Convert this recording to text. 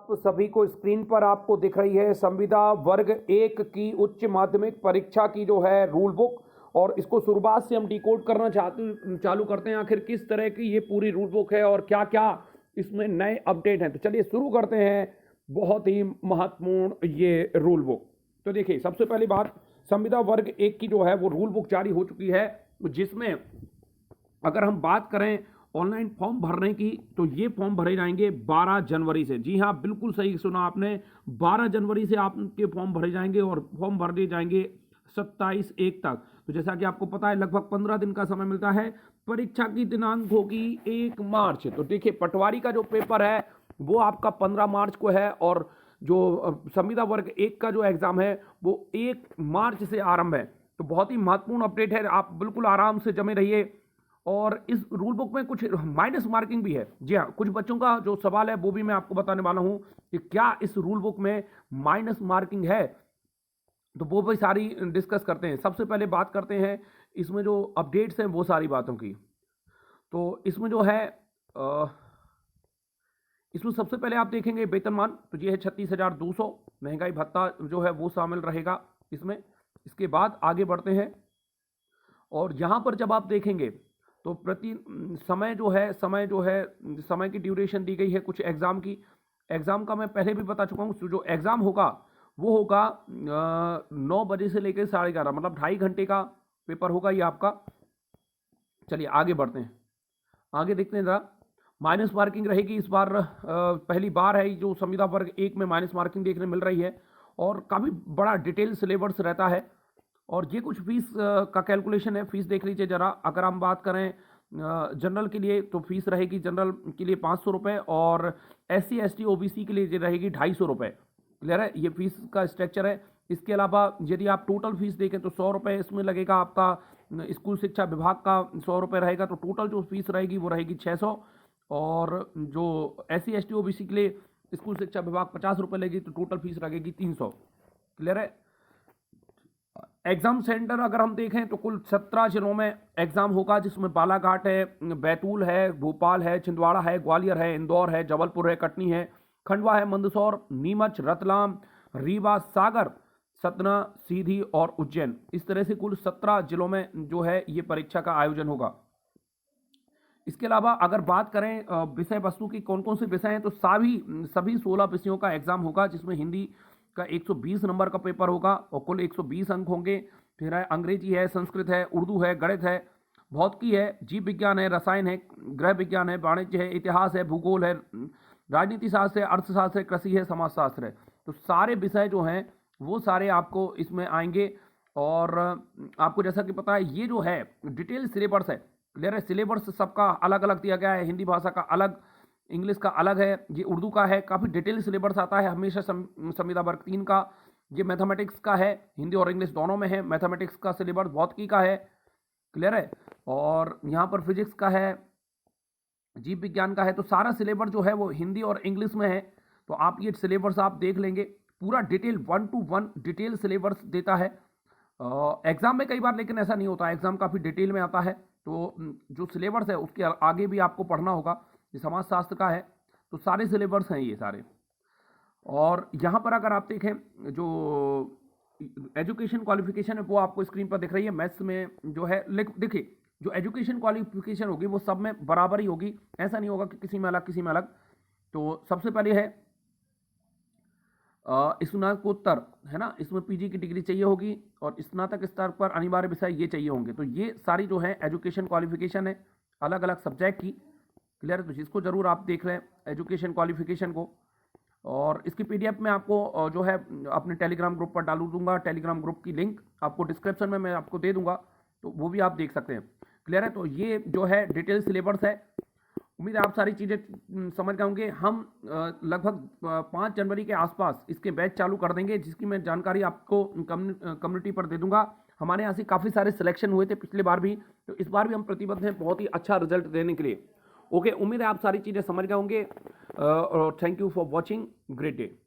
आप सभी को स्क्रीन पर आपको दिख रही है संविदा वर्ग 1 की उच्च माध्यमिक परीक्षा की जो है रूल बुक, और इसको शुरुआत से हम डिकोड करना चालू करते हैं आखिर किस तरह की ये पूरी रूल बुक है और क्या क्या इसमें नए अपडेट हैं। तो चलिए शुरू करते हैं बहुत ही महत्वपूर्ण ये रूल बुक। तो देखिए, सबसे पहली बात, संविदा वर्ग 1 की जो है वो रूल बुक जारी हो चुकी है, जिसमें अगर हम बात करें ऑनलाइन फॉर्म भरने की तो ये फॉर्म भरे जाएंगे 12 जनवरी से। जी हाँ, बिल्कुल सही सुना आपने, 12 जनवरी से आपके फॉर्म भरे जाएंगे और फॉर्म भर दिए जाएंगे 27/1 तक। तो जैसा कि आपको पता है, लगभग 15 दिन का समय मिलता है। परीक्षा की दिनांक होगी 1 मार्च। तो देखिए, पटवारी का जो पेपर है वो आपका 15 मार्च को है, और जो संविदा वर्ग 1 का जो एग्जाम है वो 1 मार्च से आरंभ है। तो बहुत ही महत्वपूर्ण अपडेट है, आप बिल्कुल आराम से जमे रहिए। और इस रूल बुक में कुछ माइनस मार्किंग भी है। जी हाँ, कुछ बच्चों का जो सवाल है वो भी मैं आपको बताने वाला हूं कि क्या इस रूल बुक में माइनस मार्किंग है, तो वो भी सारी डिस्कस करते हैं। सबसे पहले बात करते हैं इसमें जो अपडेट्स हैं वो सारी बातों की। तो इसमें जो है इसमें सबसे पहले आप देखेंगे वेतनमान, तो ये है 36,200। महंगाई भत्ता जो है वो शामिल रहेगा इसमें। इसके बाद आगे बढ़ते हैं, और यहाँ पर जब आप देखेंगे तो प्रति समय की ड्यूरेशन दी गई है कुछ एग्जाम की। एग्जाम का मैं पहले भी बता चुका हूँ, जो एग्जाम होगा वो होगा 9 बजे से लेकर 11:30, मतलब 2.5 घंटे का पेपर होगा ये आपका। चलिए आगे बढ़ते हैं, आगे देखते हैं जरा। माइनस मार्किंग रहेगी इस बार, पहली बार है जो संविदा वर्ग 1 में माइनस मार्किंग देखने मिल रही है, और काफ़ी बड़ा डिटेल सिलेबस रहता है। और ये कुछ फीस का कैलकुलेशन है, फीस देख लीजिए जरा। अगर हम बात करें जनरल के लिए तो फीस रहेगी जनरल के लिए 500 रुपये, और SC ST OBC के लिए रहेगी 250 रुपये। क्लियर है, ये फीस का स्ट्रक्चर है। इसके अलावा यदि आप टोटल फीस देखें तो 100 रुपये इसमें लगेगा आपका, स्कूल शिक्षा विभाग का 100 रुपये रहेगा। तो टोटल जो फीस रहेगी वो रहेगी 600, और जो SC ST OBC के लिए स्कूल शिक्षा विभाग 50 रुपये लेगी, तो टोटल फीस लगेगी 300। क्लियर है। एग्जाम सेंटर अगर हम देखें तो कुल 17 जिलों में एग्जाम होगा, जिसमें बालाघाट है, बैतूल है, भोपाल है, छिंदवाड़ा है, ग्वालियर है, इंदौर है, जबलपुर है, कटनी है, खंडवा है, मंदसौर, नीमच, रतलाम, रीवा, सागर, सतना, सीधी और उज्जैन। इस तरह से कुल 17 जिलों में जो है ये परीक्षा का आयोजन होगा। इसके अलावा अगर बात करें विषय वस्तु की, कौन कौन से विषय हैं, तो सभी 16 विषयों का एग्जाम होगा, जिसमें हिंदी का 120 नंबर का पेपर होगा और कुल 120 अंक होंगे। फिर है अंग्रेजी है, संस्कृत है, उर्दू है, गणित है, भौतिकी है, जीव विज्ञान है, रसायन है, गृह विज्ञान है, वाणिज्य है, इतिहास है, भूगोल है, राजनीति शास्त्र है, अर्थशास्त्र है, कृषि है, समाजशास्त्र है। तो सारे विषय जो हैं वो सारे आपको इसमें आएंगे। और आपको जैसा कि पता है, ये जो है डिटेल सिलेबस है। क्लियर है, सिलेबस सबका अलग अलग दिया गया है, हिंदी भाषा का अलग, इंग्लिश का अलग है, ये उर्दू का है। काफ़ी डिटेल सिलेबस आता है हमेशा संविदा वर्ग 3 का। ये मैथमेटिक्स का है, हिंदी और इंग्लिश दोनों में है। मैथमेटिक्स का सिलेबस भौतिकी का है। क्लियर है, और यहाँ पर फिजिक्स का है, जीव विज्ञान का है। तो सारा सिलेबस जो है वो हिंदी और इंग्लिश में है। तो आप ये सिलेबस आप देख लेंगे, पूरा डिटेल 1 to 1 डिटेल सिलेबस देता है एग्जाम में। कई बार लेकिन ऐसा नहीं होता, एग्जाम काफ़ी डिटेल में आता है। तो जो सिलेबस है उसके आगे भी आपको पढ़ना होगा। ये समाजशास्त्र का है, तो सारे सिलेबस हैं ये सारे। और यहाँ पर अगर आप देखें, जो एजुकेशन क्वालिफिकेशन है वो आपको स्क्रीन पर दिख रही है। मैथ्स में जो है, देखिए, जो एजुकेशन क्वालिफिकेशन होगी वो सब में बराबर ही होगी, ऐसा नहीं होगा कि किसी में अलग किसी में अलग। तो सबसे पहले है स्नातकोत्तर, है ना, इसमें PG की डिग्री चाहिए होगी, और स्नातक स्तर पर अनिवार्य विषय ये चाहिए होंगे। तो ये सारी जो है एजुकेशन क्वालिफिकेशन है अलग अलग सब्जेक्ट की। क्लियर है, तो जिसको जरूर आप देख लें एजुकेशन क्वालिफिकेशन को। और इसकी PDF में आपको जो है अपने टेलीग्राम ग्रुप पर डालू दूंगा। टेलीग्राम ग्रुप की लिंक आपको डिस्क्रिप्शन में मैं आपको दे दूंगा, तो वो भी आप देख सकते हैं। क्लियर है, तो ये जो है डिटेल सिलेबस है। उम्मीद है आप सारी चीज़ें समझ गए होंगे। हम लगभग 5 जनवरी के आसपास इसके बैच चालू कर देंगे, जिसकी मैं जानकारी आपको कम्युनिटी पर दे दूंगा। हमारे यहाँ से काफ़ी सारे सिलेक्शन हुए थे पिछले बार भी, तो इस बार भी हम प्रतिबद्ध हैं बहुत ही अच्छा रिजल्ट देने के लिए। ओके, उम्मीद है आप सारी चीज़ें समझ गए होंगे, और thank you for watching, great day.